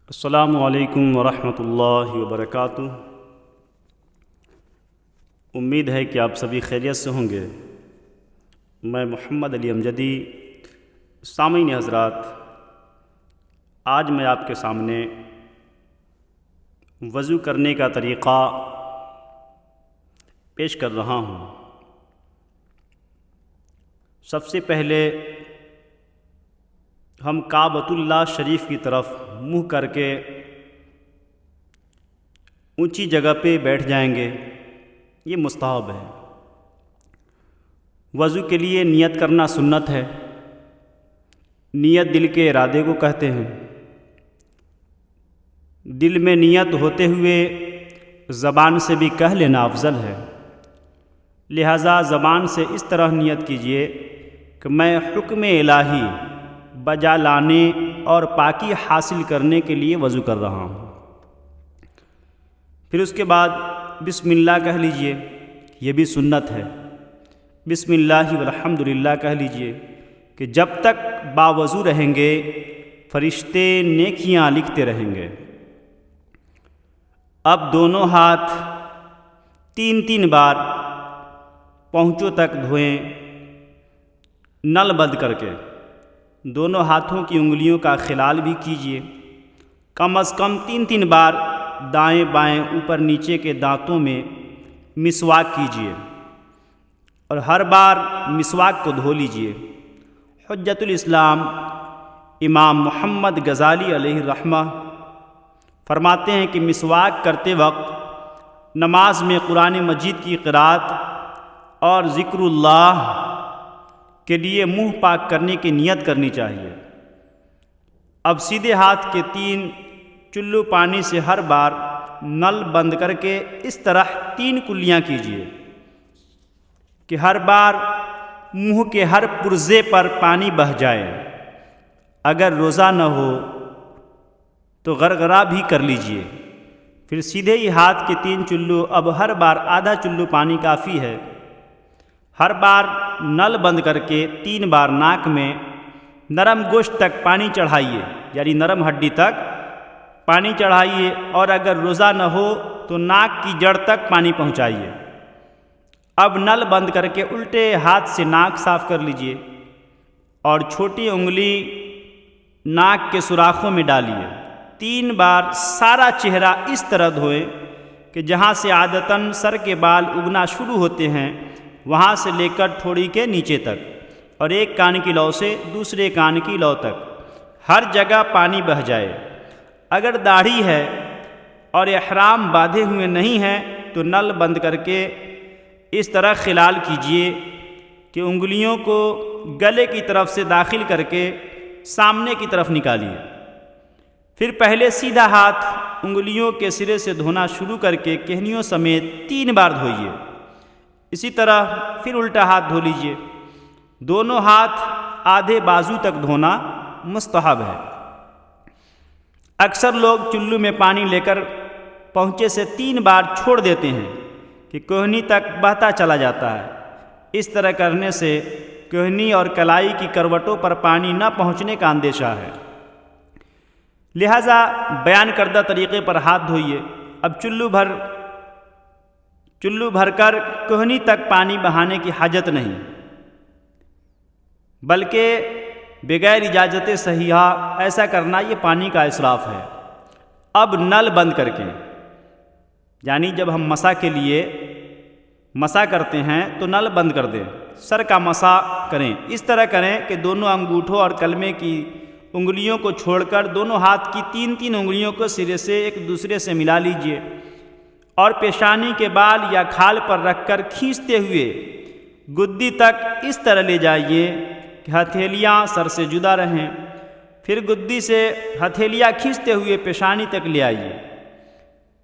السلام علیکم ورحمۃ اللہ وبرکاتہ۔ امید ہے کہ آپ سبھی خیریت سے ہوں گے۔ میں محمد علی امجدی۔ سامعین حضرات، آج میں آپ کے سامنے وضو کرنے کا طریقہ پیش کر رہا ہوں۔ سب سے پہلے ہم کعبۃ اللہ شریف کی طرف منہ کر کے اونچی جگہ پہ بیٹھ جائیں گے، یہ مستحب ہے۔ وضو کے لیے نیت کرنا سنت ہے۔ نیت دل کے ارادے کو کہتے ہیں۔ دل میں نیت ہوتے ہوئے زبان سے بھی کہہ لینا افضل ہے۔ لہٰذا زبان سے اس طرح نیت کیجیے کہ میں حکم الہی بجا لانے اور پاکی حاصل کرنے کے لیے وضو کر رہا ہوں۔ پھر اس کے بعد بسم اللہ کہہ لیجئے، یہ بھی سنت ہے۔ بسم اللہ والحمد للہ کہہ لیجئے کہ جب تک باوضو رہیں گے فرشتے نیکیاں لکھتے رہیں گے۔ اب دونوں ہاتھ 3 بار پہنچوں تک دھوئیں، نل بند کر کے۔ دونوں ہاتھوں کی انگلیوں کا خلال بھی کیجیے۔ کم از کم 3 بار دائیں بائیں اوپر نیچے کے دانتوں میں مسواک کیجیے اور ہر بار مسواک کو دھو لیجیے۔ حجت الاسلام امام محمد غزالی علیہ الرحمہ فرماتے ہیں کہ مسواک کرتے وقت نماز میں قرآن مجید کی قرأت اور ذکر اللہ کے لیے منہ پاک کرنے کی نیت کرنی چاہیے۔ اب سیدھے ہاتھ کے 3 چلو پانی سے ہر بار نل بند کر کے اس طرح 3 کلیاں کیجیے کہ ہر بار منہ کے ہر پرزے پر پانی بہہ جائے۔ اگر روزہ نہ ہو تو غرغرہ بھی کر لیجیے۔ پھر سیدھے ہی ہاتھ کے 3 چلو، اب ہر بار آدھا چلو پانی کافی ہے۔ ہر بار نل بند کر کے 3 بار ناک میں نرم گوشت تک پانی چڑھائیے، یعنی نرم ہڈی تک پانی چڑھائیے، اور اگر روزہ نہ ہو تو ناک کی جڑ تک پانی پہنچائیے۔ اب نل بند کر کے الٹے ہاتھ سے ناک صاف کر لیجیے اور چھوٹی انگلی ناک کے سوراخوں میں ڈالیے۔ 3 بار سارا چہرہ اس طرح دھوئیں کہ جہاں سے عادتاً سر کے بال اگنا شروع ہوتے ہیں وہاں سے لے کر ٹھوڑی کے نیچے تک، اور ایک کان کی لو سے دوسرے کان کی لو تک ہر جگہ پانی بہہ جائے۔ اگر داڑھی ہے اور احرام باندھے ہوئے نہیں ہیں تو نل بند کر کے اس طرح خلال کیجیے کہ انگلیوں کو گلے کی طرف سے داخل کر کے سامنے کی طرف نکالیے۔ پھر پہلے سیدھا ہاتھ انگلیوں کے سرے سے دھونا شروع کر کے کہنیوں سمیت 3 بار دھوئیے۔ اسی طرح پھر الٹا ہاتھ دھو لیجیے۔ دونوں ہاتھ آدھے بازو تک دھونا مستحب ہے۔ اکثر لوگ چلو میں پانی لے کر پہنچے سے 3 بار چھوڑ دیتے ہیں کہ کوہنی تک بہتا چلا جاتا ہے۔ اس طرح کرنے سے کوہنی اور کلائی کی کروٹوں پر پانی نہ پہنچنے کا اندیشہ ہے۔ لہٰذا بیان کردہ طریقے پر ہاتھ دھوئیے۔ اب چلو بھر کر کوہنی تک پانی بہانے کی حاجت نہیں، بلکہ بغیر اجازت صحیحہ ایسا کرنا یہ پانی کا اسراف ہے۔ اب نل بند کر کے، یعنی جب ہم مسح کے لیے مسح کرتے ہیں تو نل بند کر دیں، سر کا مسح کریں۔ اس طرح کریں کہ دونوں انگوٹھوں اور کلمے کی انگلیوں کو چھوڑ کر دونوں ہاتھ کی 3 انگلیوں کو سرے سے ایک دوسرے سے ملا لیجیے اور پیشانی کے بال یا کھال پر رکھ کر کھینچتے ہوئے گدی تک اس طرح لے جائیے کہ ہتھیلیاں سر سے جدا رہیں۔ پھر گدی سے ہتھیلیاں کھینچتے ہوئے پیشانی تک لے آئیے۔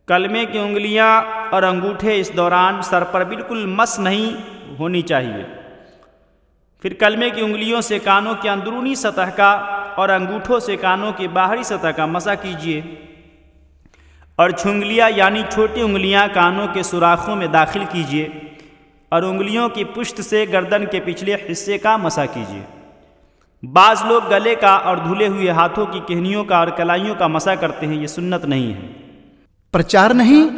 کلمے کی انگلیاں اور انگوٹھے اس دوران سر پر بالکل مس نہیں ہونی چاہیے۔ پھر کلمے کی انگلیوں سے کانوں کی اندرونی سطح کا اور انگوٹھوں سے کانوں کی باہری سطح کا مسح کیجیے، اور چھنگلیاں یعنی چھوٹی انگلیاں کانوں کے سوراخوں میں داخل کیجیے اور انگلیوں کی پشت سے گردن کے پچھلے حصے کا مسح کیجیے۔ بعض لوگ گلے کا اور دھلے ہوئے ہاتھوں کی کہنیوں کا اور کلائیوں کا مسح کرتے ہیں، یہ سنت نہیں ہے۔ پرچار نہیں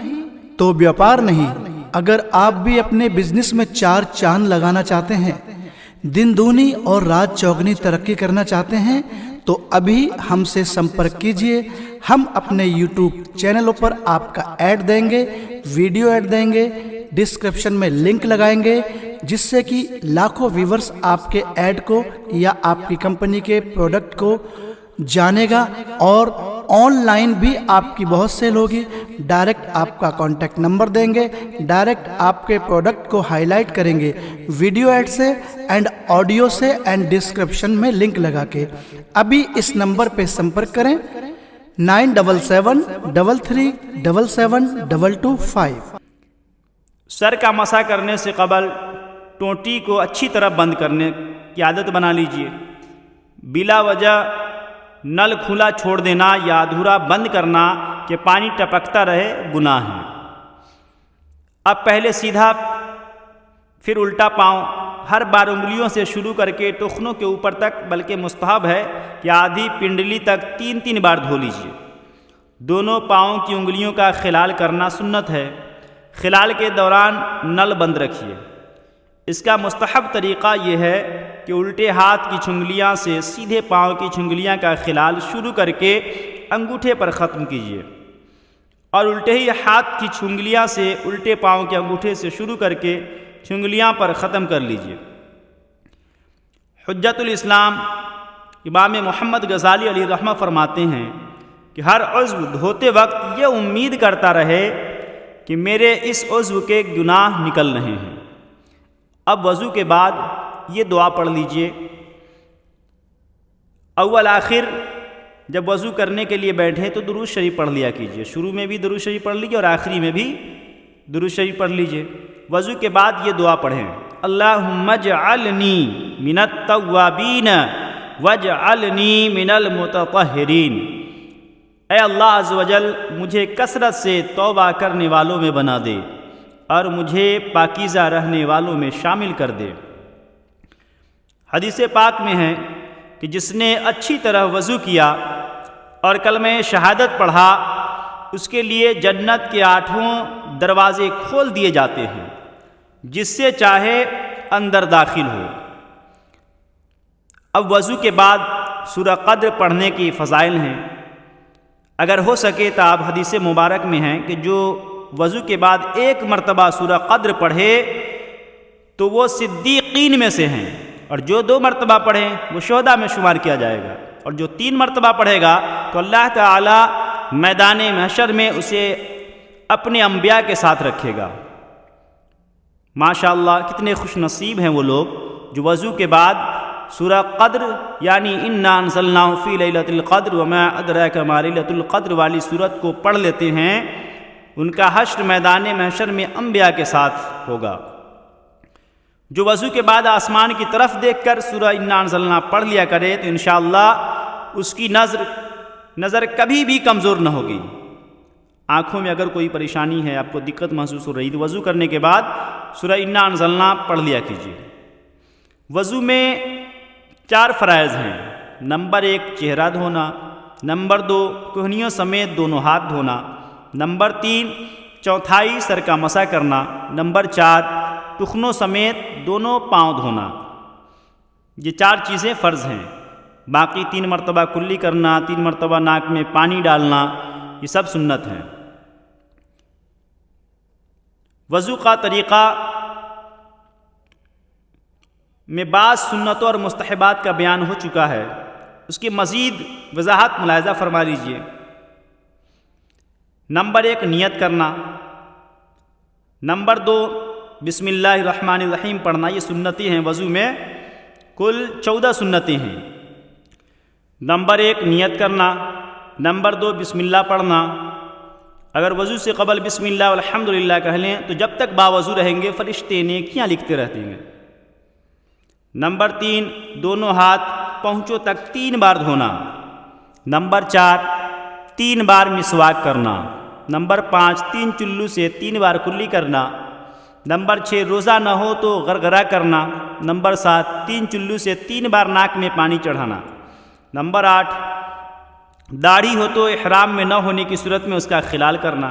تو بیوپار نہیں۔ اگر آپ بھی اپنے بزنس میں 4 چاند لگانا چاہتے ہیں، دن دونی اور رات چوگنی ترقی کرنا چاہتے ہیں تو ابھی ہم سے سمپرک کیجئے۔ ہم اپنے یوٹیوب چینلوں پر آپ کا ایڈ دیں گے، ویڈیو ایڈ دیں گے، ڈسکرپشن میں لنک لگائیں گے، جس سے کہ لاکھوں ویورز آپ کے ایڈ کو یا آپ کی کمپنی کے پروڈکٹ کو جانے گا، اور آن لائن بھی آپ کی بہت سیل ہوگی۔ ڈائریکٹ آپ کا کانٹیکٹ نمبر دیں گے، ڈائریکٹ آپ کے پروڈکٹ کو ہائی لائٹ کریں گے ویڈیو ایڈ سے اینڈ آڈیو سے اینڈ ڈسکرپشن میں لنک لگا کے۔ ابھی اس نمبر پہ سمپرک کریں 9773377225۔ سر کا مسح کرنے سے قبل ٹوٹی کو اچھی طرح بند کرنے کی عادت بنا لیجئے۔ بلا وجہ نل کھلا چھوڑ دینا یا ادھورا بند کرنا کہ پانی ٹپکتا رہے گناہ ہے۔ اب پہلے سیدھا پھر الٹا پاؤں ہر بار انگلیوں سے شروع کر کے ٹخنوں کے اوپر تک، بلکہ مستحب ہے کہ آدھی پنڈلی تک 3 بار دھو لیجئے۔ دونوں پاؤں کی انگلیوں کا خلال کرنا سنت ہے۔ خلال کے دوران نل بند رکھیے۔ اس کا مستحب طریقہ یہ ہے کہ الٹے ہاتھ کی چنگلیاں سے سیدھے پاؤں کی چنگلیاں کا خلال شروع کر کے انگوٹھے پر ختم کیجیے، اور الٹے ہی ہاتھ کی چنگلیاں سے الٹے پاؤں کے انگوٹھے سے شروع کر کے چنگلیاں پر ختم کر لیجیے۔ حجت الاسلام امام محمد غزالی علیہ رحمہ فرماتے ہیں کہ ہر عضو دھوتے وقت یہ امید کرتا رہے کہ میرے اس عضو کے گناہ نکل رہے ہیں۔ اب وضو کے بعد یہ دعا پڑھ لیجئے۔ اول آخر جب وضو کرنے کے لیے بیٹھے تو درود شریف پڑھ لیا کیجئے۔ شروع میں بھی درود شریف پڑھ لیجئے اور آخری میں بھی درود شریف پڑھ لیجئے۔ وضو کے بعد یہ دعا پڑھیں، اللہم اجعلنی من التوابین واجعلنی من المتطہرین۔ اے اللہ عز و جل مجھے کثرت سے توبہ کرنے والوں میں بنا دے اور مجھے پاکیزہ رہنے والوں میں شامل کر دے۔ حدیث پاک میں ہے کہ جس نے اچھی طرح وضو کیا اور کلمہ شہادت پڑھا، اس کے لیے جنت کے 8 دروازے کھول دیے جاتے ہیں، جس سے چاہے اندر داخل ہو۔ اب وضو کے بعد سورہ قدر پڑھنے کی فضائل ہیں۔ اگر ہو سکے تو آپ حدیث مبارک میں ہیں کہ جو وضو کے بعد 1 مرتبہ سورہ قدر پڑھے تو وہ صدیقین میں سے ہیں، اور جو 2 مرتبہ پڑھیں وہ شہداء میں شمار کیا جائے گا، اور جو 3 مرتبہ پڑھے گا تو اللہ تعالی میدان محشر میں اسے اپنے انبیاء کے ساتھ رکھے گا۔ ماشاءاللہ کتنے خوش نصیب ہیں وہ لوگ جو وضو کے بعد سورہ قدر یعنی انا انزلناہ فی لیلۃ القدر وما ادراک ما لیلۃ القدر والی سورت کو پڑھ لیتے ہیں۔ ان کا حشر میدان محشر میں انبیاء کے ساتھ ہوگا۔ جو وضو کے بعد آسمان کی طرف دیکھ کر سورہ انا انزلناہ پڑھ لیا کرے تو انشاءاللہ اس کی نظر کبھی بھی کمزور نہ ہوگی۔ آنکھوں میں اگر کوئی پریشانی ہے، آپ کو دقت محسوس ہو رہی تو وضو کرنے کے بعد سورہ انا انزلناہ پڑھ لیا کیجیے۔ وضو میں 4 فرائض ہیں۔ نمبر 1 چہرہ دھونا، نمبر 2 کہنیوں سمیت دونوں ہاتھ دھونا، نمبر 3 چوتھائی سر کا مسح کرنا، نمبر 4 ٹخنوں سمیت دونوں پاؤں دھونا۔ یہ 4 چیزیں فرض ہیں۔ باقی 3 مرتبہ کلی کرنا، 3 مرتبہ ناک میں پانی ڈالنا، یہ سب سنت ہیں۔ وضو کا طریقہ میں بعض سنتوں اور مستحبات کا بیان ہو چکا ہے، اس کی مزید وضاحت ملاحظہ فرما لیجئے۔ نمبر 1 نیت کرنا، نمبر 2 بسم اللہ الرحمن الرحیم پڑھنا، یہ سنتیں ہیں۔ وضو میں کل 14 سنتیں ہیں۔ نمبر 1 نیت کرنا، نمبر 2 بسم اللہ پڑھنا۔ اگر وضو سے قبل بسم اللہ والحمدللہ کہہ لیں تو جب تک باوضو رہیں گے فرشتے نیکیاں لکھتے رہتے ہیں۔ نمبر 3 دونوں ہاتھ پہنچوں تک 3 بار دھونا۔ نمبر 4 3 بار مسواک کرنا۔ نمبر 5 3 چلو سے 3 بار کلی کرنا۔ نمبر 6 روزہ نہ ہو تو غرغرہ کرنا۔ نمبر 7 3 چلو سے 3 بار ناک میں پانی چڑھانا۔ نمبر 8 داڑھی ہو تو احرام میں نہ ہونے کی صورت میں اس کا خلال کرنا۔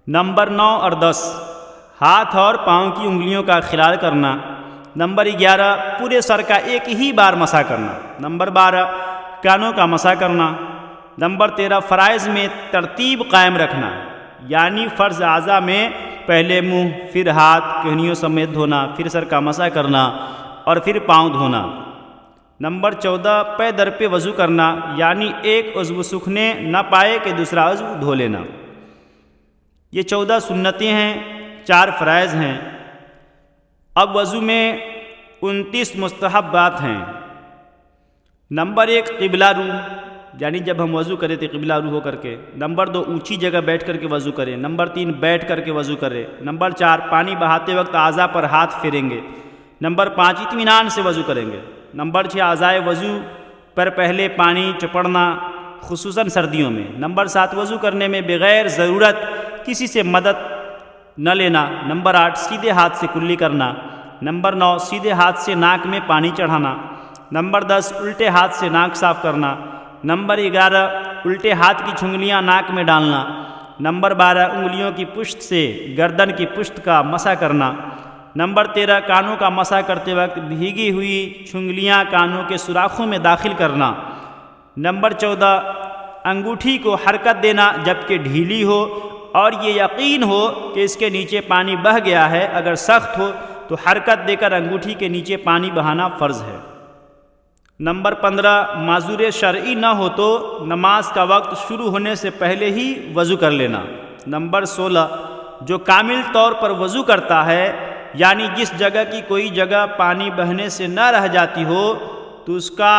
نمبر 9 اور 10 ہاتھ اور پاؤں کی انگلیوں کا خلال کرنا۔ نمبر 11 پورے سر کا ایک ہی بار مسح کرنا۔ نمبر 12 کانوں کا مسح کرنا۔ نمبر 13 فرائض میں ترتیب قائم رکھنا، یعنی فرض اعضاء میں پہلے منہ، پھر ہاتھ کہنیوں سمیت دھونا، پھر سر کا مسح کرنا اور پھر پاؤں دھونا۔ نمبر 14 پے در پہ وضو کرنا، یعنی ایک عضو سوکھنے نہ پائے کہ دوسرا عضو دھو لینا۔ یہ 14 سنتیں ہیں، 4 فرائض ہیں۔ اب وضو میں 29 مستحبات ہیں۔ نمبر 1 قبلہ رو، یعنی جب ہم وضو کریں تو قبلہ رو ہو کر کے۔ نمبر 2 اونچی جگہ بیٹھ کر کے وضو کریں۔ نمبر 3 بیٹھ کر کے وضو کریں۔ نمبر 4 پانی بہاتے وقت اعضاء پر ہاتھ پھیریں گے۔ نمبر 5 اطمینان سے وضو کریں گے۔ نمبر 6 اعضائے وضو پر پہلے پانی چپڑنا، خصوصاً سردیوں میں۔ نمبر 7 وضو کرنے میں بغیر ضرورت کسی سے مدد نہ لینا۔ نمبر 8 سیدھے ہاتھ سے کلی کرنا۔ نمبر 9 سیدھے ہاتھ سے ناک میں پانی چڑھانا۔ نمبر 10 الٹے ہاتھ سے ناک صاف کرنا۔ نمبر 11 الٹے ہاتھ کی چھنگلیاں ناک میں ڈالنا۔ نمبر 12 انگلیوں کی پشت سے گردن کی پشت کا مسح کرنا۔ نمبر 13 کانوں کا مسح کرتے وقت بھیگی ہوئی چھنگلیاں کانوں کے سوراخوں میں داخل کرنا۔ نمبر 14 انگوٹھی کو حرکت دینا جبکہ ڈھیلی ہو اور یہ یقین ہو کہ اس کے نیچے پانی بہہ گیا ہے۔ اگر سخت ہو تو حرکت دے کر انگوٹھی کے نیچے پانی بہانا فرض ہے۔ نمبر 15 معذور شرعی نہ ہو تو نماز کا وقت شروع ہونے سے پہلے ہی وضو کر لینا۔ نمبر 16 جو کامل طور پر وضو کرتا ہے، یعنی جس جگہ کی کوئی جگہ پانی بہنے سے نہ رہ جاتی ہو تو اس کا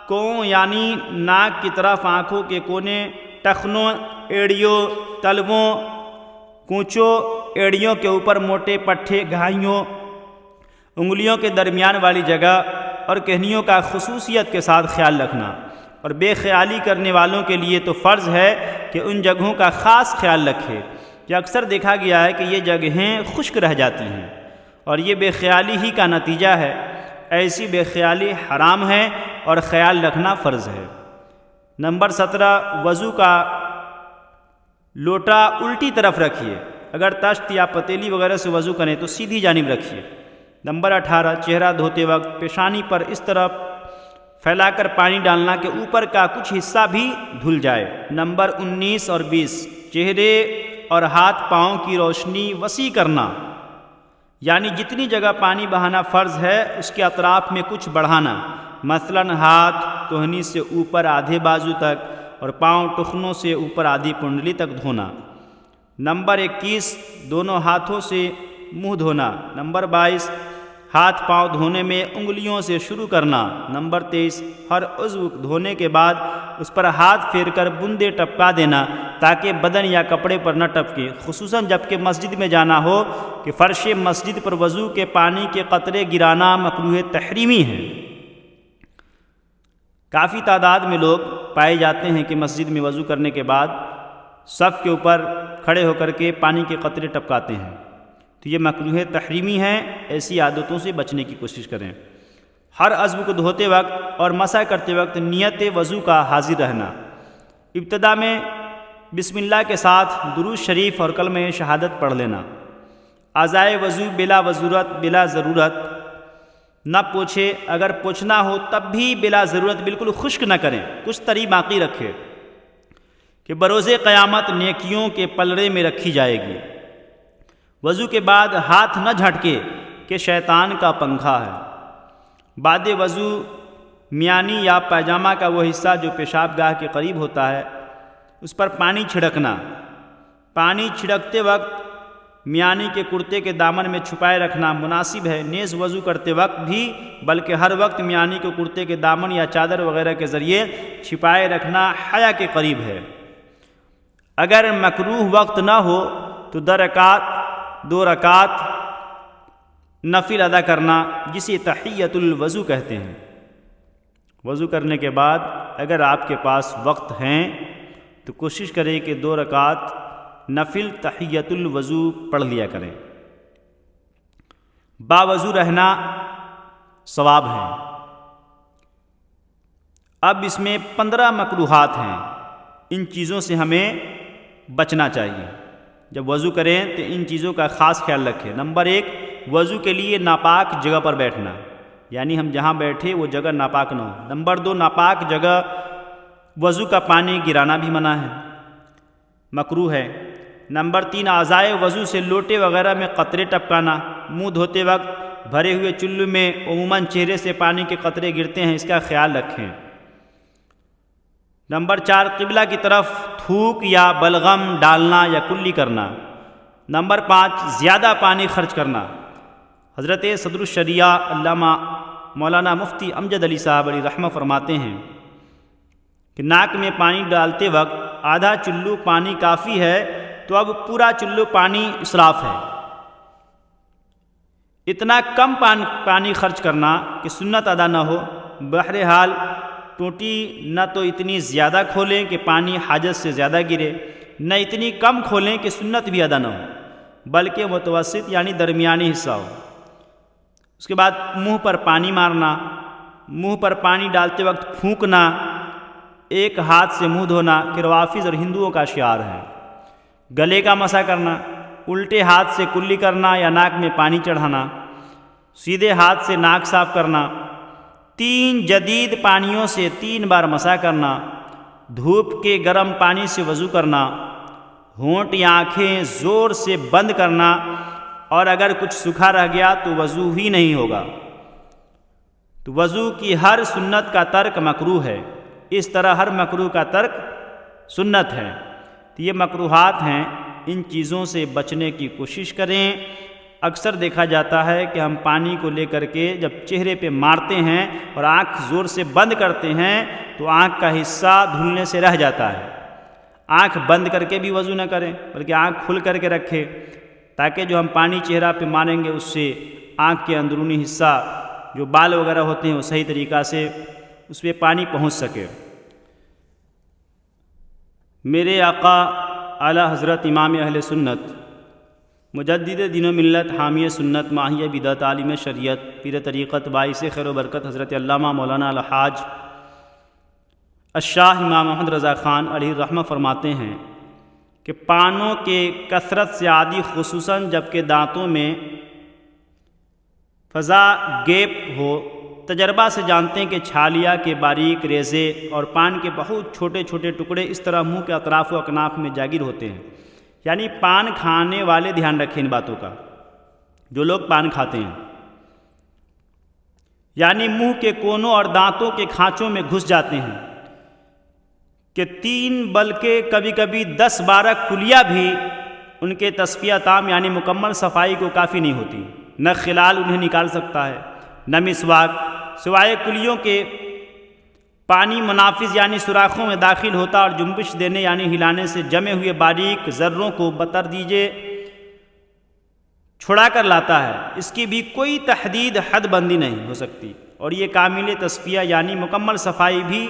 کون یعنی ناک کی طرف، آنکھوں کے کونے، ٹخنوں، ایڑیوں، تلووں، کونچوں، ایڑیوں کے اوپر موٹے پٹھے، گھائیوں، انگلیوں کے درمیان والی جگہ اور کہنیوں کا خصوصیت کے ساتھ خیال رکھنا۔ اور بے خیالی کرنے والوں کے لیے تو فرض ہے کہ ان جگہوں کا خاص خیال رکھے کہ اکثر دیکھا گیا ہے کہ یہ جگہیں خشک رہ جاتی ہیں اور یہ بے خیالی ہی کا نتیجہ ہے۔ ایسی بے خیالی حرام ہے اور خیال رکھنا فرض ہے۔ نمبر 17 وضو کا لوٹا الٹی طرف رکھیے۔ اگر تشت یا پتیلی وغیرہ سے وضو کریں تو سیدھی جانب رکھیے۔ نمبر 18 چہرہ دھوتے وقت پیشانی پر اس طرح پھیلا کر پانی ڈالنا کہ اوپر کا کچھ حصہ بھی دھل جائے۔ نمبر 19 اور 20 چہرے اور ہاتھ پاؤں کی روشنی وسیع کرنا، یعنی جتنی جگہ پانی بہانا فرض ہے اس کے اطراف میں کچھ بڑھانا، مثلاً ہاتھ کوہنی سے اوپر آدھے بازو تک اور پاؤں ٹخنوں سے اوپر آدھی پنڈلی تک دھونا۔ نمبر 21 دونوں ہاتھوں سے منہ دھونا۔ نمبر 22 ہاتھ پاؤں دھونے میں انگلیوں سے شروع کرنا۔ نمبر 23 ہر عضو دھونے کے بعد اس پر ہاتھ پھیر کر بوندیں ٹپکا دینا تاکہ بدن یا کپڑے پر نہ ٹپکے، خصوصاً جب کہ مسجد میں جانا ہو کہ فرش مسجد پر وضو کے پانی کے قطرے گرانا مکروہ تحریمی ہے۔ کافی تعداد میں لوگ پائے جاتے ہیں کہ مسجد میں وضو کرنے کے بعد صف کے اوپر کھڑے ہو کر کے پانی کے قطرے ٹپکاتے ہیں، تو یہ مکروہ تحریمی ہے۔ ایسی عادتوں سے بچنے کی کوشش کریں۔ ہر عضو کو دھوتے وقت اور مسح کرتے وقت نیت وضو کا حاضر رہنا۔ ابتدا میں بسم اللہ کے ساتھ درود شریف اور کلمہ شہادت پڑھ لینا۔ اعضائے وضو بلا ضرورت نہ پوچھے، اگر پوچھنا ہو تب بھی بلا ضرورت بالکل خشک نہ کریں، کچھ تری باقی رکھے کہ بروز قیامت نیکیوں کے پلڑے میں رکھی جائے گی۔ وضو کے بعد ہاتھ نہ جھٹکے کہ شیطان کا پنکھا ہے۔ بعد وضو میانی یا پاجامہ کا وہ حصہ جو پیشاب گاہ کے قریب ہوتا ہے اس پر پانی چھڑکنا۔ پانی چھڑکتے وقت میانی کے کرتے کے دامن میں چھپائے رکھنا مناسب ہے، نیز وضو کرتے وقت بھی، بلکہ ہر وقت میانی کو کرتے کے دامن یا چادر وغیرہ کے ذریعے چھپائے رکھنا حیا کے قریب ہے۔ اگر مکروہ وقت نہ ہو تو 2 رکعت نفل ادا کرنا، جسے تحیۃ الوضو کہتے ہیں۔ وضو کرنے کے بعد اگر آپ کے پاس وقت ہیں تو کوشش کریں کہ 2 رکعت نفل تحیۃ الوضو پڑھ لیا کریں۔ باوضو رہنا ثواب ہیں۔ اب اس میں 15 مکروہات ہیں، ان چیزوں سے ہمیں بچنا چاہیے۔ جب وضو کریں تو ان چیزوں کا خاص خیال رکھیں۔ نمبر 1، وضو کے لیے ناپاک جگہ پر بیٹھنا، یعنی ہم جہاں بیٹھے وہ جگہ ناپاک نہ ہو۔ نمبر 2، ناپاک جگہ وضو کا پانی گرانا بھی منع ہے، مکروہ ہے۔ نمبر 3، اعضائے وضو سے لوٹے وغیرہ میں قطرے ٹپکانا، منہ دھوتے وقت بھرے ہوئے چلو میں عموماً چہرے سے پانی کے قطرے گرتے ہیں، اس کا خیال رکھیں۔ نمبر 4، قبلہ کی طرف تھوک یا بلغم ڈالنا یا کلی کرنا۔ نمبر 5، زیادہ پانی خرچ کرنا۔ حضرت صدر الشریعہ علامہ مولانا مفتی امجد علی صاحب علیہ رحمہ فرماتے ہیں کہ ناک میں پانی ڈالتے وقت آدھا چلو پانی کافی ہے تو اب پورا چلو پانی اسراف ہے۔ اتنا کم پانی خرچ کرنا کہ سنت ادا نہ ہو۔ بہرحال ٹوٹی نہ تو اتنی زیادہ کھولیں کہ پانی حاجت سے زیادہ گرے، نہ اتنی کم کھولیں کہ سنت بھی ادا نہ ہو، بلکہ متوسط یعنی درمیانی حصہ ہو۔ اس کے بعد منہ پر پانی مارنا، منہ پر پانی ڈالتے وقت پھونکنا، ایک ہاتھ سے منہ دھونا کہ روافظ اور ہندوؤں کا شعار ہے۔ گلے کا مسح کرنا، الٹے ہاتھ سے کلی کرنا یا ناک میں پانی چڑھانا، سیدھے ہاتھ سے ناک صاف کرنا، 3 جدید پانیوں سے 3 بار مسح کرنا، دھوپ کے گرم پانی سے وضو کرنا، ہونٹ یا آنکھیں زور سے بند کرنا، اور اگر کچھ سوکھا رہ گیا تو وضو ہی نہیں ہوگا۔ تو وضو کی ہر سنت کا ترک مکروہ ہے، اس طرح ہر مکروہ کا ترک سنت ہے۔ تو یہ مکروہات ہیں، ان چیزوں سے بچنے کی کوشش کریں۔ اکثر دیکھا جاتا ہے کہ ہم پانی کو لے کر کے جب چہرے پہ مارتے ہیں اور آنکھ زور سے بند کرتے ہیں تو آنکھ کا حصہ دھلنے سے رہ جاتا ہے۔ آنکھ بند کر کے بھی وضو نہ کریں، بلکہ آنکھ کھل کر کے رکھیں، تاکہ جو ہم پانی چہرہ پہ ماریں گے اس سے آنکھ کے اندرونی حصہ جو بال وغیرہ ہوتے ہیں وہ صحیح طریقہ سے اس پہ پانی پہنچ سکے۔ میرے آقا اعلیٰ حضرت امام اہل سنت مجدد دین و ملت حامی سنت ماہی بدعت عالم شریعت پیر طریقت باعث خیر و برکت حضرت علامہ مولانا الحاج الشاہ امام محمد رضا خان علیہ رحمہ فرماتے ہیں کہ پانوں کے کثرت سے عادی، خصوصاً جب کہ دانتوں میں فضا گیپ ہو، تجربہ سے جانتے ہیں کہ چھالیا کے باریک ریزے اور پان کے بہت چھوٹے چھوٹے ٹکڑے اس طرح منہ کے اطراف و اکناف میں جاگیر ہوتے ہیں۔ یعنی پان کھانے والے دھیان رکھیں ان باتوں کا، جو لوگ پان کھاتے ہیں، یعنی منہ کے کونوں اور دانتوں کے کھانچوں میں گھس جاتے ہیں کہ 3 بلکہ کبھی کبھی 10-12 کلیاں بھی ان کے تصفیہ تام یعنی مکمل صفائی کو کافی نہیں ہوتی۔ نہ خلال انہیں نکال سکتا ہے، نہ مسواک، سوائے کلیوں کے پانی منافذ یعنی سوراخوں میں داخل ہوتا اور جنبش دینے یعنی ہلانے سے جمے ہوئے باریک ذروں کو بطر دیجیے چھڑا کر لاتا ہے۔ اس کی بھی کوئی تحدید حد بندی نہیں ہو سکتی، اور یہ کامل تصفیہ یعنی مکمل صفائی بھی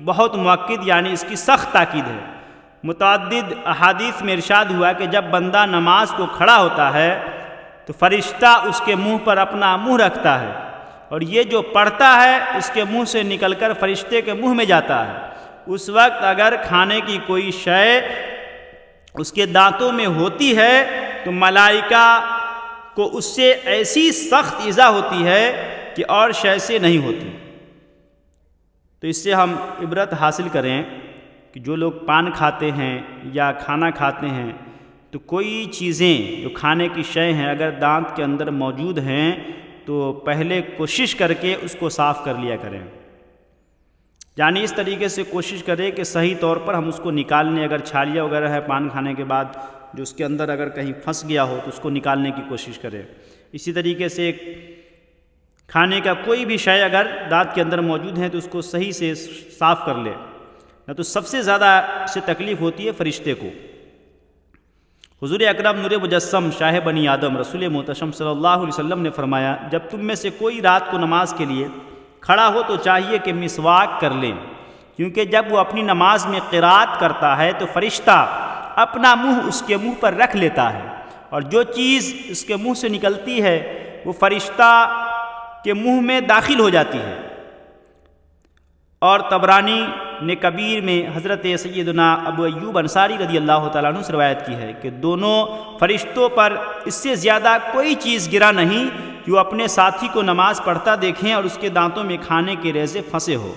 بہت مؤکد یعنی اس کی سخت تاکید ہے۔ متعدد احادیث میں ارشاد ہوا کہ جب بندہ نماز کو کھڑا ہوتا ہے تو فرشتہ اس کے منہ پر اپنا منہ رکھتا ہے، اور یہ جو پڑھتا ہے اس کے منہ سے نکل کر فرشتے کے منہ میں جاتا ہے۔ اس وقت اگر کھانے کی کوئی شے اس کے دانتوں میں ہوتی ہے تو ملائکہ کو اس سے ایسی سخت ایذا ہوتی ہے کہ اور شے سے نہیں ہوتی۔ تو اس سے ہم عبرت حاصل کریں کہ جو لوگ پان کھاتے ہیں یا کھانا کھاتے ہیں تو کوئی چیزیں جو کھانے کی شے ہیں اگر دانت کے اندر موجود ہیں تو پہلے کوشش کر کے اس کو صاف کر لیا کریں، یعنی اس طریقے سے کوشش کریں کہ صحیح طور پر ہم اس کو نکال لیں۔ اگر چھالیا وغیرہ ہے پان کھانے کے بعد جو اس کے اندر اگر کہیں پھنس گیا ہو تو اس کو نکالنے کی کوشش کریں۔ اسی طریقے سے کھانے کا کوئی بھی شے اگر دانت کے اندر موجود ہے تو اس کو صحیح سے صاف کر لے، نہ تو سب سے زیادہ سے تکلیف ہوتی ہے فرشتے کو۔ حضور اکرم نور مجسم شاہ بنی آدم رسول محتشم صلی اللہ علیہ وسلم نے فرمایا، جب تم میں سے کوئی رات کو نماز کے لیے کھڑا ہو تو چاہیے کہ مسواک کر لیں، کیونکہ جب وہ اپنی نماز میں قرات کرتا ہے تو فرشتہ اپنا منہ اس کے منہ پر رکھ لیتا ہے، اور جو چیز اس کے منہ سے نکلتی ہے وہ فرشتہ کے منہ میں داخل ہو جاتی ہے۔ اور طبرانی نے کبیر میں حضرت سیدنا ابو ایوب انصاری رضی اللہ تعالیٰ عنہ سے روایت کی ہے کہ دونوں فرشتوں پر اس سے زیادہ کوئی چیز گرا نہیں کہ وہ اپنے ساتھی کو نماز پڑھتا دیکھیں اور اس کے دانتوں میں کھانے کے ریزے پھنسے ہو۔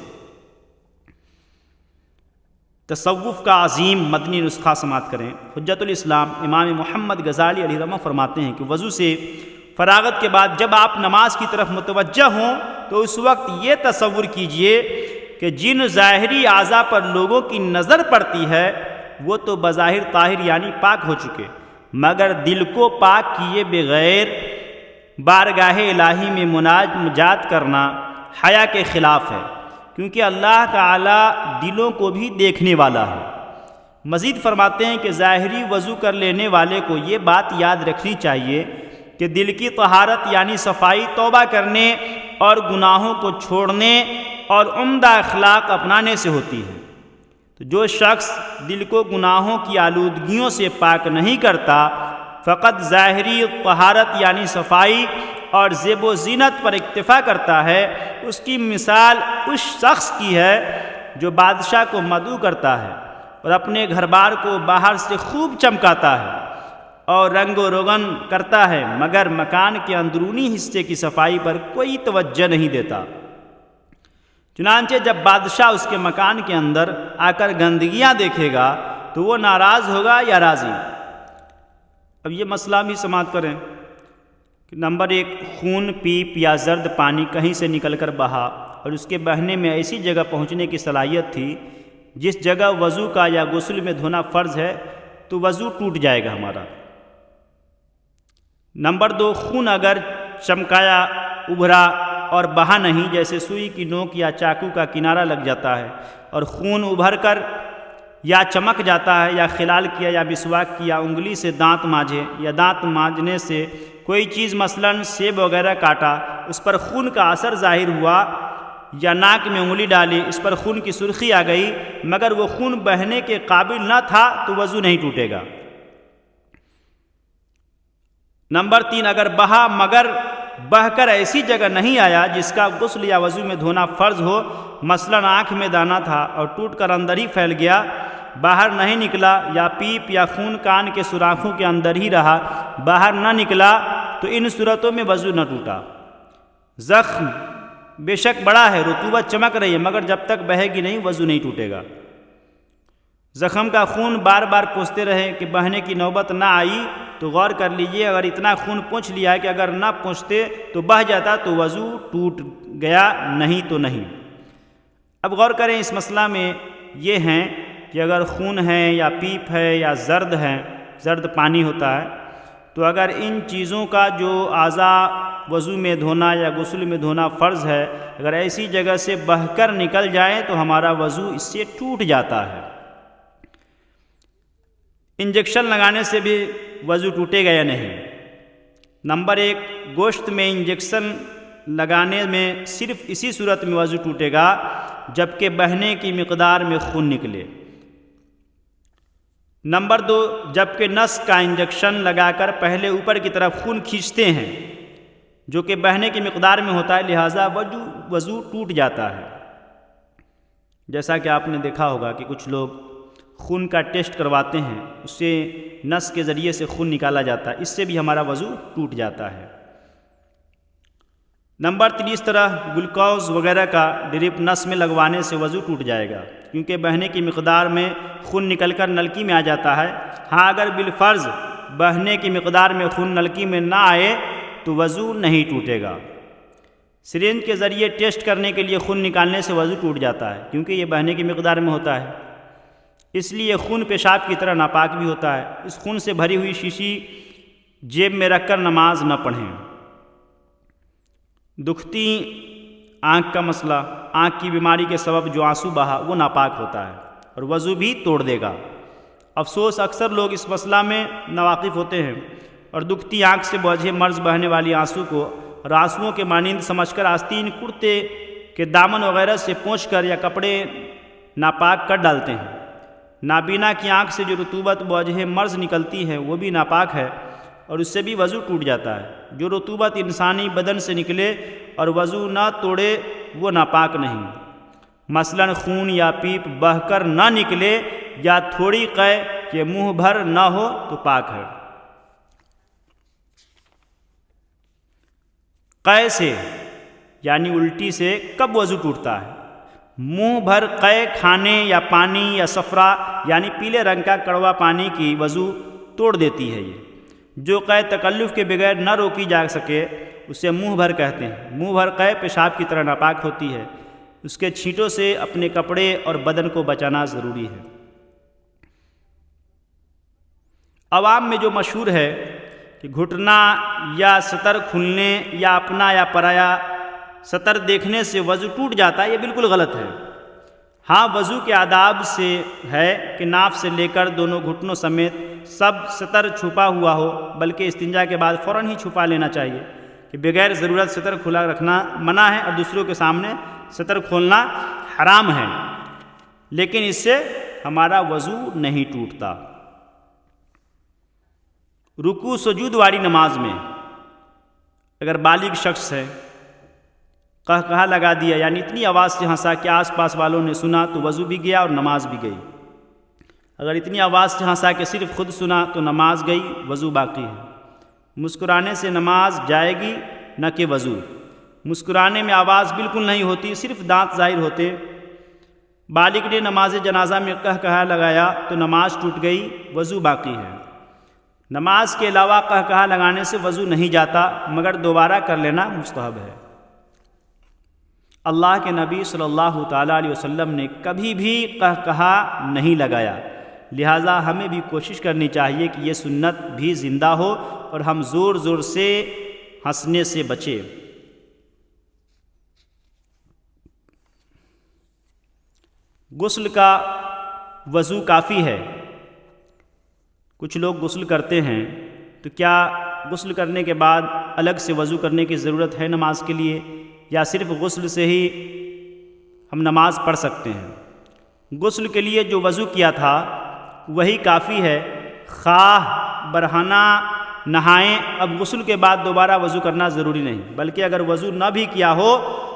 تصوف کا عظیم مدنی نسخہ سماعت کریں۔ حجت الاسلام امام محمد غزالی علیہ رحمہ فرماتے ہیں کہ وضو سے فراغت کے بعد جب آپ نماز کی طرف متوجہ ہوں تو اس وقت یہ تصور کیجئے کہ جن ظاہری اعضاء پر لوگوں کی نظر پڑتی ہے وہ تو بظاہر طاہر یعنی پاک ہو چکے، مگر دل کو پاک کیے بغیر بارگاہ الہی میں مناجات کرنا حیا کے خلاف ہے، کیونکہ اللہ تعالی دلوں کو بھی دیکھنے والا ہے۔ مزید فرماتے ہیں کہ ظاہری وضو کر لینے والے کو یہ بات یاد رکھنی چاہیے کہ دل کی طہارت یعنی صفائی توبہ کرنے اور گناہوں کو چھوڑنے اور عمدہ اخلاق اپنانے سے ہوتی ہے۔ تو جو شخص دل کو گناہوں کی آلودگیوں سے پاک نہیں کرتا، فقط ظاہری طہارت یعنی صفائی اور زیب و زینت پر اکتفا کرتا ہے، اس کی مثال اس شخص کی ہے جو بادشاہ کو مدعو کرتا ہے اور اپنے گھر بار کو باہر سے خوب چمکاتا ہے اور رنگ و روغن کرتا ہے، مگر مکان کے اندرونی حصے کی صفائی پر کوئی توجہ نہیں دیتا۔ چنانچہ جب بادشاہ اس کے مکان کے اندر آ کر گندگیاں دیکھے گا تو وہ ناراض ہوگا یا راضی؟ اب یہ مسئلہ بھی سماعت کریں کہ نمبر 1، خون، پیپ یا زرد پانی کہیں سے نکل کر بہا اور اس کے بہنے میں ایسی جگہ پہنچنے کی صلاحیت تھی جس جگہ وضو کا یا غسل میں دھونا فرض ہے، تو وضو ٹوٹ جائے گا ہمارا۔ نمبر 2، خون اگر چمکایا، ابھرا اور بہا نہیں، جیسے سوئی کی نوک یا چاقو کا کنارہ لگ جاتا ہے اور خون ابھر کر یا چمک جاتا ہے، یا خلال کیا یا مسواک کیا، انگلی سے دانت مانجھے یا دانت مانجنے سے کوئی چیز مثلاً سیب وغیرہ کاٹا، اس پر خون کا اثر ظاہر ہوا، یا ناک میں انگلی ڈالی، اس پر خون کی سرخی آ گئی مگر وہ خون بہنے کے قابل نہ تھا، تو وضو نہیں ٹوٹے گا۔ نمبر 3، اگر بہا مگر بہہ کر ایسی جگہ نہیں آیا جس کا غسل یا وضو میں دھونا فرض ہو، مثلاً آنکھ میں دانہ تھا اور ٹوٹ کر اندر ہی پھیل گیا، باہر نہیں نکلا، یا پیپ یا خون کان کے سوراخوں کے اندر ہی رہا، باہر نہ نکلا، تو ان صورتوں میں وضو نہ ٹوٹا۔ زخم بے شک بڑا ہے، رطوبت چمک رہی ہے، مگر جب تک بہے گی نہیں وضو نہیں ٹوٹے گا۔ زخم کا خون بار بار پوچھتے رہے کہ بہنے کی نوبت نہ آئی تو غور کر لیجئے، اگر اتنا خون پوچھ لیا ہے کہ اگر نہ پوچھتے تو بہہ جاتا تو وضو ٹوٹ گیا، نہیں تو نہیں۔ اب غور کریں اس مسئلہ میں یہ ہیں کہ اگر خون ہے یا پیپ ہے یا زرد ہے، زرد پانی ہوتا ہے، تو اگر ان چیزوں کا جو اعضاء وضو میں دھونا یا غسل میں دھونا فرض ہے، اگر ایسی جگہ سے بہہ کر نکل جائے تو ہمارا وضو اس سے ٹوٹ جاتا ہے۔ انجیکشن لگانے سے بھی وضو ٹوٹے گا یا نہیں؟ نمبر 1، گوشت میں انجیکشن لگانے میں صرف اسی صورت میں وضو ٹوٹے گا جبکہ بہنے کی مقدار میں خون نکلے۔ نمبر 2، جبکہ نس کا انجیکشن لگا کر پہلے اوپر کی طرف خون کھینچتے ہیں جو کہ بہنے کی مقدار میں ہوتا ہے، لہٰذا وضو ٹوٹ جاتا ہے۔ جیسا کہ آپ نے دیکھا ہوگا کہ کچھ لوگ خون کا ٹیسٹ کرواتے ہیں، اس سے نس کے ذریعے سے خون نکالا جاتا ہے، اس سے بھی ہمارا وضو ٹوٹ جاتا ہے۔ نمبر 3، اس طرح گلوکوز وغیرہ کا ڈرپ نس میں لگوانے سے وضو ٹوٹ جائے گا، کیونکہ بہنے کی مقدار میں خون نکل کر نلکی میں آ جاتا ہے۔ ہاں اگر بالفرض بہنے کی مقدار میں خون نلکی میں نہ آئے تو وضو نہیں ٹوٹے گا۔ سرنج کے ذریعے ٹیسٹ کرنے کے لیے خون نکالنے سے وضو ٹوٹ جاتا ہے، کیونکہ یہ بہنے کی مقدار میں ہوتا ہے، اس لیے خون پیشاب کی طرح ناپاک بھی ہوتا ہے۔ اس خون سے بھری ہوئی شیشی جیب میں رکھ کر نماز نہ پڑھیں۔ دکھتی آنکھ کا مسئلہ، آنکھ کی بیماری کے سبب جو آنسو بہا وہ ناپاک ہوتا ہے اور وضو بھی توڑ دے گا۔ افسوس اکثر لوگ اس مسئلہ میں ناواقف ہوتے ہیں اور دکھتی آنکھ سے بوجھے مرض بہنے والی آنسو کو راسوؤں کے مانند سمجھ کر آستین، کرتے کے دامن وغیرہ سے پوچھ کر یا کپڑے ناپاک کر ڈالتے ہیں۔ نابینا کی آنکھ سے جو رطوبت بوجھے مرض نکلتی ہے وہ بھی ناپاک ہے اور اس سے بھی وضو ٹوٹ جاتا ہے۔ جو رطوبت انسانی بدن سے نکلے اور وضو نہ توڑے وہ ناپاک نہیں۔ مثلاً خون یا پیپ بہہ کر نہ نکلے یا تھوڑی قے کے منہ بھر نہ ہو تو پاک ہے۔ قے سے یعنی الٹی سے کب وضو ٹوٹتا ہے؟ منہ بھر قے کھانے یا پانی یا صفرا یعنی پیلے رنگ کا کڑوا پانی کی وضو توڑ دیتی ہے۔ یہ جو قے تکلف کے بغیر نہ روکی جا سکے اسے منہ بھر کہتے ہیں۔ منہ بھر قے پیشاب کی طرح ناپاک ہوتی ہے، اس کے چھینٹوں سے اپنے کپڑے اور بدن کو بچانا ضروری ہے۔ عوام میں جو مشہور ہے کہ گھٹنا یا سطر کھلنے یا اپنا یا پرایا سطر دیکھنے سے وضو ٹوٹ جاتا ہے، یہ بالکل غلط ہے۔ ہاں، وضو کے آداب سے ہے کہ ناف سے لے کر دونوں گھٹنوں سمیت سب سطر چھپا ہوا ہو، بلکہ استنجا کے بعد فوراً ہی چھپا لینا چاہیے کہ بغیر ضرورت سطر کھلا رکھنا منع ہے اور دوسروں کے سامنے سطر کھولنا حرام ہے، لیکن اس سے ہمارا وضو نہیں ٹوٹتا۔ رکوع سجود والی نماز میں اگر بالغ شخص ہے، قہقہا لگا دیا یعنی اتنی آواز سے ہنسا کہ آس پاس والوں نے سنا تو وضو بھی گیا اور نماز بھی گئی۔ اگر اتنی آواز سے ہنسا کہ صرف خود سنا تو نماز گئی، وضو باقی ہے۔ مسکرانے سے نماز جائے گی نہ کہ وضو۔ مسکرانے میں آواز بالکل نہیں ہوتی، صرف دانت ظاہر ہوتے۔ بالغ نے نماز جنازہ میں قہقہا لگایا تو نماز ٹوٹ گئی، وضو باقی ہے۔ نماز کے علاوہ قہقہا لگانے سے وضو نہیں جاتا، مگر دوبارہ کر لینا مستحب ہے۔ اللہ کے نبی صلی اللہ تعالیٰ علیہ وسلم نے کبھی بھی قہقہا نہیں لگایا، لہٰذا ہمیں بھی کوشش کرنی چاہیے کہ یہ سنت بھی زندہ ہو اور ہم زور زور سے ہنسنے سے بچیں۔ غسل کا وضو کافی ہے؟ کچھ لوگ غسل کرتے ہیں تو کیا غسل کرنے کے بعد الگ سے وضو کرنے کی ضرورت ہے نماز کے لیے، یا صرف غسل سے ہی ہم نماز پڑھ سکتے ہیں؟ غسل کے لیے جو وضو کیا تھا وہی کافی ہے، خواہ برہنہ نہائیں۔ اب غسل کے بعد دوبارہ وضو کرنا ضروری نہیں، بلکہ اگر وضو نہ بھی کیا ہو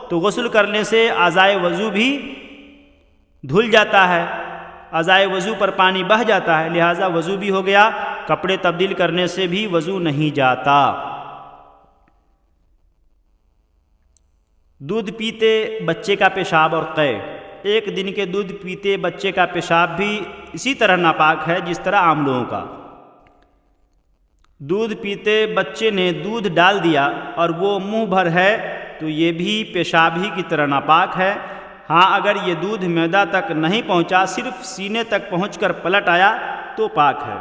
تو غسل کرنے سے اعضائے وضو بھی دھل جاتا ہے، اعضائے وضو پر پانی بہہ جاتا ہے، لہٰذا وضو بھی ہو گیا۔ کپڑے تبدیل کرنے سے بھی وضو نہیں جاتا۔ دودھ پیتے بچے کا پیشاب اور قے، ایک دن کے دودھ پیتے بچے کا پیشاب بھی اسی طرح ناپاک ہے جس طرح عام لوگوں کا۔ دودھ پیتے بچے نے دودھ ڈال دیا اور وہ منہ بھر ہے تو یہ بھی پیشاب ہی کی طرح ناپاک ہے۔ ہاں، اگر یہ دودھ معدہ تک نہیں پہنچا، صرف سینے تک پہنچ کر پلٹ آیا تو پاک ہے۔